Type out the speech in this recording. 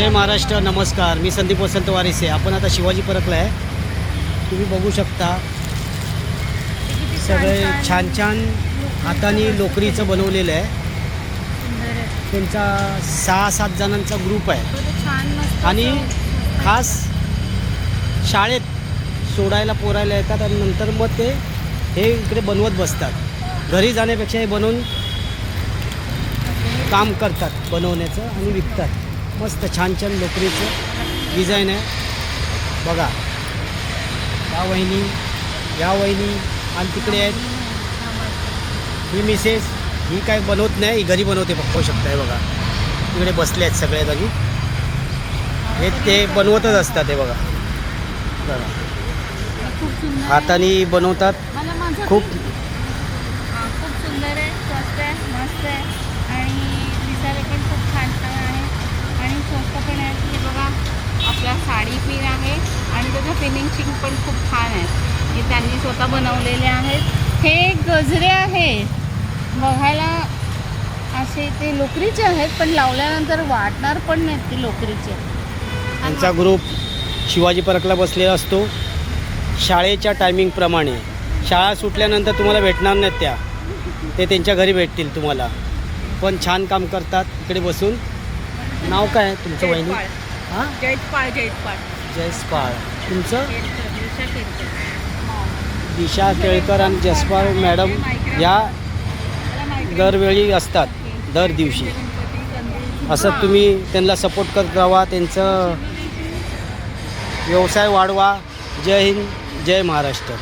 जय महाराष्ट्र. नमस्कार. मी संदीप वसंत वारिसे. आपण आता शिवाजी पार्कला आहे. तुम्ही बघू शकता सगळे छान छान हाताने लोकरीचं बनवलेलं आहे. त्यांचा 6-7 जणांचा ग्रुप आहे आणि खास शाळेत सोडायला पोरायला येतात आणि नंतर मग ते हे इकडे बनवत बसतात. घरी जाण्यापेक्षा हे बनवून काम करतात बनवण्याचं आणि विकतात. मस्त छान छान लोकरीचं डिझाईन आहे बघा. या वहिनी आणि तिकडे आहेत ही मिसेस. ही काय बनवत नाही, ही घरी बनवते. बघू शकताय बघा तिकडे बसले आहेत सगळ्या जागी. हे ते बनवतच असतात. हे बघा हाताने बनवतात. खूप सुंदर आहे, स्वस्त आहे, मस्त आहे आणि दिसायला पण खूप छान छान आहे आणि स्वस्त पण आहे. हे बघा आपला साडी पिन आहे आणि त्याचं फिनिशिंग पण खूप छान आहे. हे त्यांनी स्वतः बनवलेले आहेत. हे गजरे आहेत बघायला असे ते लोकरीचे आहेत पण लावल्यानंतर वाटणार पण नाहीत ते लोकरीचे. त्यांचा ग्रुप शिवाजी पार्कला बसलेला असतो शाळेच्या टायमिंगप्रमाणे. शाळा सुटल्यानंतर तुम्हाला भेटणार नाहीत त्या, ते त्यांच्या घरी भेटतील तुम्हाला. पण छान काम करतात इकडे बसून. नाव काय आहे तुमचं वहिनी? हां जयस्पाळ. तुमचं? दिशा केळकर आणि जयस्पाळ मॅडम या दरवेळी असतात दर दिवशी. असं तुम्ही त्यांना सपोर्ट करत राहा, त्यांचं व्यवसाय वाढवा. जय हिंद, जय महाराष्ट्र.